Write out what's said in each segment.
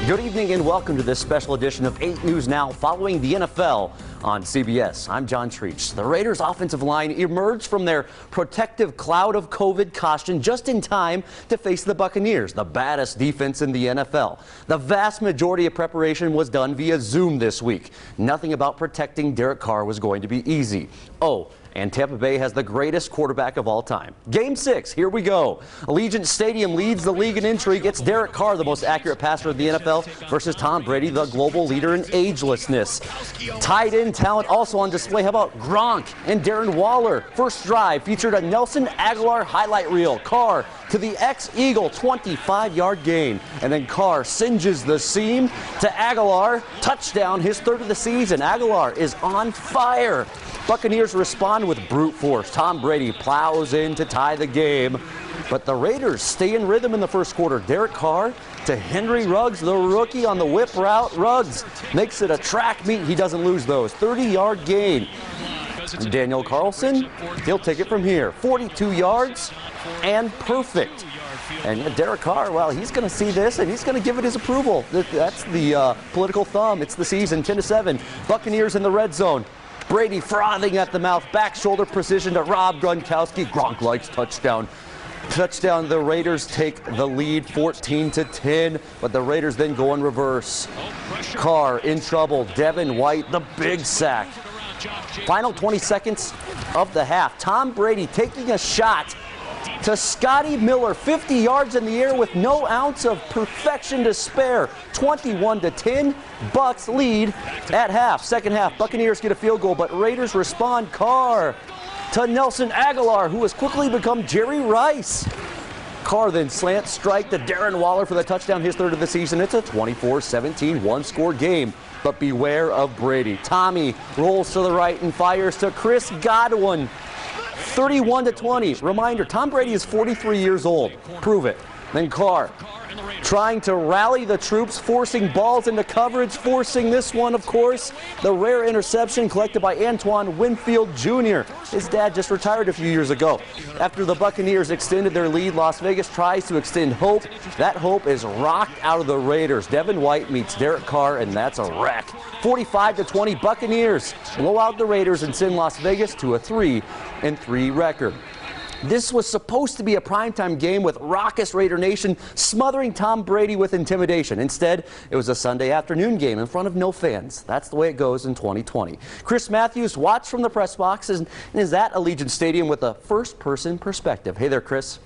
Good evening and welcome to this special edition of 8 News Now following the NFL on CBS. I'm John Treach. The Raiders offensive line emerged from their protective cloud of COVID caution just in time to face the Buccaneers, the baddest defense in the NFL. The vast majority of preparation was done via Zoom this week. Nothing about protecting Derek Carr was going to be easy. Oh, and Tampa Bay has the greatest quarterback of all time. Game 6, here we go. Allegiant Stadium leads the league in intrigue. It's Derek Carr, the most accurate passer in the NFL, versus Tom Brady, the global leader in agelessness. Tight end talent also on display. How about Gronk and Darren Waller? First drive featured a Nelson Aguilar highlight reel. Carr to the ex-Eagle 25-yard gain. And then Carr singes the seam to Aguilar. Touchdown, his third of the season. Aguilar is on fire. Buccaneers respond with brute force. Tom Brady plows in to tie the game. But the Raiders stay in rhythm in the first quarter. Derek Carr to Henry Ruggs, the rookie on the whip route. Ruggs makes it a track meet. He doesn't lose those. 30-yard gain. Daniel Carlson, he'll take it from here. 42 yards and perfect. And Derek Carr, well, he's going to see this and he's going to give it his approval. That's the political thumb. It's the season, 10-7. Buccaneers in the red zone. Brady frothing at the mouth, back shoulder precision to Rob Gronkowski. Gronk likes touchdown. Touchdown, the Raiders take the lead 14-10, but the Raiders then go in reverse. Carr in trouble. Devin White, the big sack. Final 20 seconds of the half. Tom Brady taking a shot to Scotty Miller, 50 yards in the air with no ounce of perfection to spare. 21-10, Bucs lead at half. Second half, Buccaneers get a field goal, but Raiders respond. Carr to Nelson Aguilar, who has quickly become Jerry Rice. Carr then slant strike to Darren Waller for the touchdown, his third of the season. It's a 24-17 one-score game. But beware of Brady. Tommy rolls to the right and fires to Chris Godwin. 31-20. Reminder, Tom Brady is 43 years old. Prove it. Then Carr trying to rally the troops, forcing balls into coverage, forcing this one, of course. The rare interception collected by Antoine Winfield Jr. His dad just retired a few years ago. After the Buccaneers extended their lead, Las Vegas tries to extend hope. That hope is rocked out of the Raiders. Devin White meets Derek Carr, and that's a wreck. 45-20, Buccaneers blow out the Raiders and send Las Vegas to a 3-3 record. This was supposed to be a primetime game with raucous Raider Nation smothering Tom Brady with intimidation. Instead, it was a Sunday afternoon game in front of no fans. That's the way it goes in 2020. Chris Matthews watched from the press box and is at Allegiant Stadium with a first-person perspective. Hey there, Chris.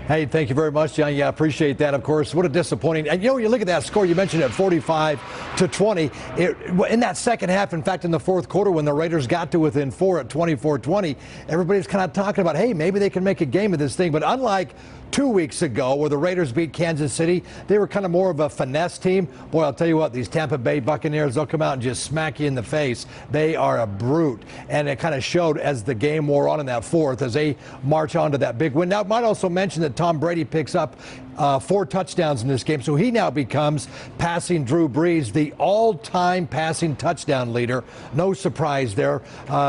Hey, thank you very much, John. Yeah, I appreciate that, of course. What a disappointing. And, you look at that score. You mentioned it, 45-20. In that second half, in fact, in the fourth quarter, when the Raiders got to within 4 at 24-20, everybody's kind of talking about, hey, maybe they can make a game of this thing. But unlike 2 weeks ago where the Raiders beat Kansas City, they were kind of more of a finesse team. Boy, I'll tell you what, these Tampa Bay Buccaneers, they'll come out and just smack you in the face. They are a brute. And it kind of showed as the game wore on in that fourth as they march on to that big win. Now, I might also mention that Tom Brady picks up 4 touchdowns in this game, so he now becomes, passing Drew Brees, the all-time passing touchdown leader. No surprise there.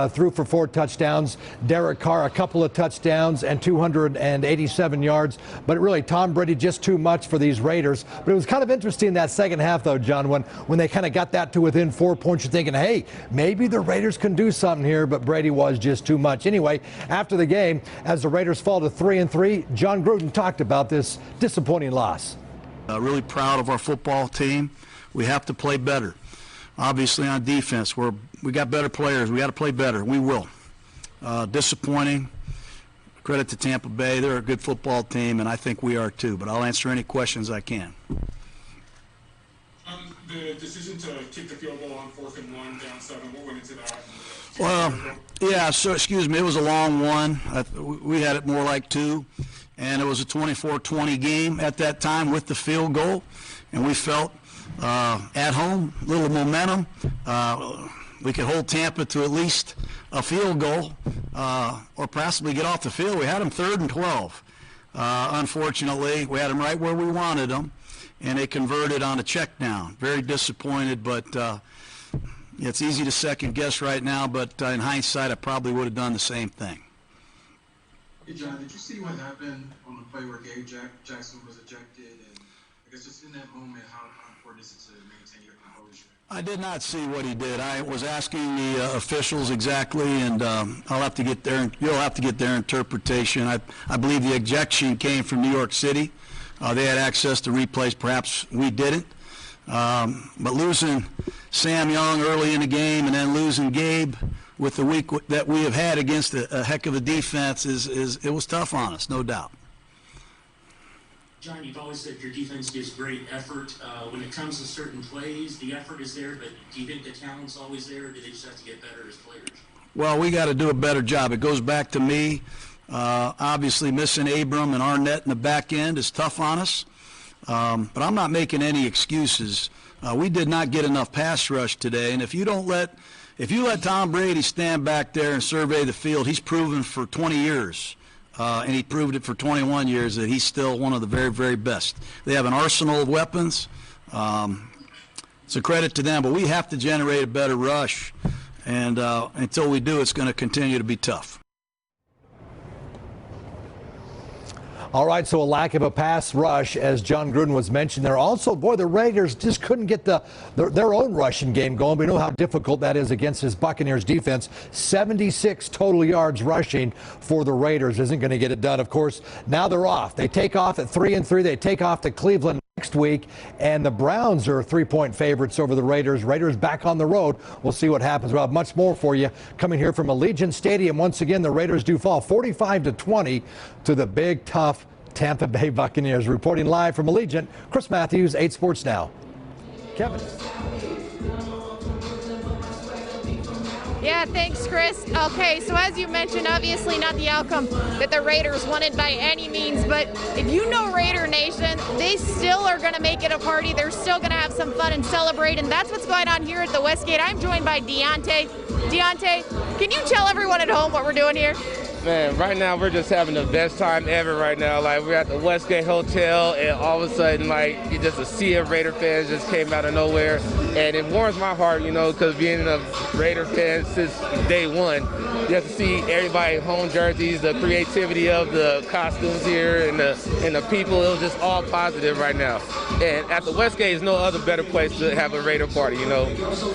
Threw for 4 touchdowns. Derek Carr, a couple of touchdowns and 287 yards. But really, Tom Brady just too much for these Raiders. But it was kind of interesting in that second half, though, John, when they kind of got that to within 4 points. You're thinking, hey, maybe the Raiders can do something here, but Brady was just too much. Anyway, after the game, as the Raiders fall to 3-3, John Gruden talked about this disappointing loss. Really proud of our football team. We have to play better. Obviously on defense, we got better players. We got to play better. We will. Disappointing. Credit to Tampa Bay. They're a good football team, and I think we are too. But I'll answer any questions I can. The decision to kick the field goal on 4th and 1, down 7, what went into that? Well, yeah, so excuse me, it was a long one. We had it more like 2. And it was a 24-20 game at that time with the field goal. And we felt at home, a little momentum. We could hold Tampa to at least a field goal or possibly get off the field. We had them 3rd and 12. Unfortunately, we had them right where we wanted them, and they converted on a check down. Very disappointed, but it's easy to second guess right now, but in hindsight, I probably would have done the same thing. Hey, John, did you see what happened on the play where Gabe Jackson was ejected? guess just in that moment, how important is it to maintain your composure? I did not see what he did. I was asking the officials exactly, and I'll have to get you'll have to get their interpretation. I believe the ejection came from New York City. They had access to replays. Perhaps we didn't. But losing Sam Young early in the game and then losing Gabe with the week that we have had against a heck of a defense it was tough on us, no doubt. John, you've always said your defense gives great effort. When it comes to certain plays, the effort is there, but do you think the talent's always there, or do they just have to get better as players? Well, we got to do a better job. It goes back to me. Obviously, missing Abram and Arnett in the back end is tough on us. But I'm not making any excuses. We did not get enough pass rush today, and if you let Tom Brady stand back there and survey the field, he's proven for 20 years. And he proved it for 21 years that he's still one of the very, very best. They have an arsenal of weapons. It's a credit to them, but we have to generate a better rush. And until we do, it's going to continue to be tough. All right, so a lack of a pass rush, as John Gruden was mentioned there. Also, boy, the Raiders just couldn't get their own rushing game going. We know how difficult that is against this Buccaneers defense. 76 total yards rushing for the Raiders isn't going to get it done. Of course, now they're off. They take off at 3-3. They take off to Cleveland next week, and the Browns are 3-point favorites over the Raiders. Raiders back on the road. We'll see what happens. We'll have much more for you coming here from Allegiant Stadium. Once again, the Raiders do fall 45-20 to the big, tough Tampa Bay Buccaneers. Reporting live from Allegiant, Chris Matthews, 8 Sports Now. Kevin. Yeah, thanks, Chris. Okay, so as you mentioned, obviously not the outcome that the Raiders wanted by any means, but if you know Raider Nation, they still are going to make it a party. They're still going to have some fun and celebrate, and that's what's going on here at the Westgate. I'm joined by Deontay. Deontay, can you tell everyone at home what we're doing here? Man, right now we're just having the best time ever right now. Like, we're at the Westgate Hotel, and all of a sudden, like, just a sea of Raider fans just came out of nowhere. And it warms my heart, you know, because being a Raider fan since day one, you have to see everybody in home jerseys, the creativity of the costumes here, and the people. It was just all positive right now. And at the Westgate is no other better place to have a Raider party, you know,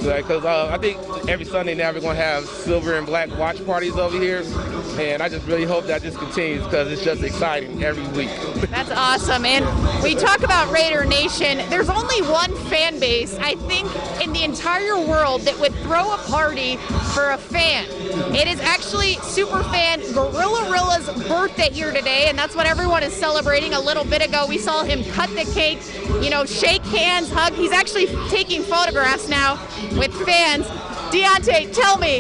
because I think every Sunday now we're going to have silver and black watch parties over here. And I just really hope that this continues because it's just exciting every week. That's awesome. And we talk about Raider Nation. There's only one fan base, I think, in the entire world that would throw a party for a fan. It is actually superfan Gorillarilla's birthday here today, and that's what everyone is celebrating. A little bit ago, we saw him cut the cake, you know, shake hands, hug. He's actually taking photographs now with fans. Deontay, tell me,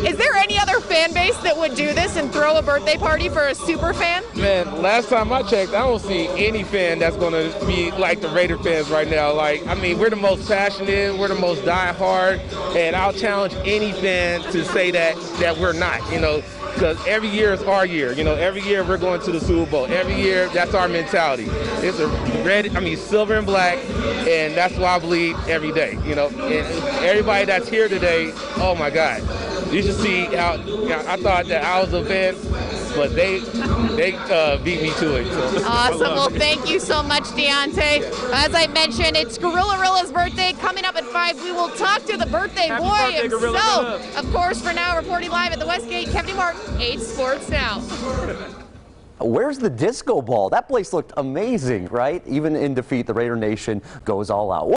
is there any other fan base that would do this and throw a birthday party for a super fan? Man, last time I checked, I don't see any fan that's going to be like the Raider fans right now. Like, I mean, we're the most passionate, we're the most die-hard, and I'll challenge any fan to say that we're not, you know, because every year is our year. You know, every year we're going to the Super Bowl. Every year, that's our mentality. It's silver and black, and that's why I bleed every day, you know. And everybody that's here today, oh my God. You should see how, you know, I thought that I was a fan, but they beat me to it. So. Awesome. Well, thank you so much, Deontay. As I mentioned, it's Gorillarilla's birthday coming up at 5. We will talk to the birthday Happy boy birthday, himself. Of course, for now, reporting live at the Westgate, Kevin Martin, 8 Sports Now. Where's the disco ball? That place looked amazing, right? Even in defeat, the Raider Nation goes all out.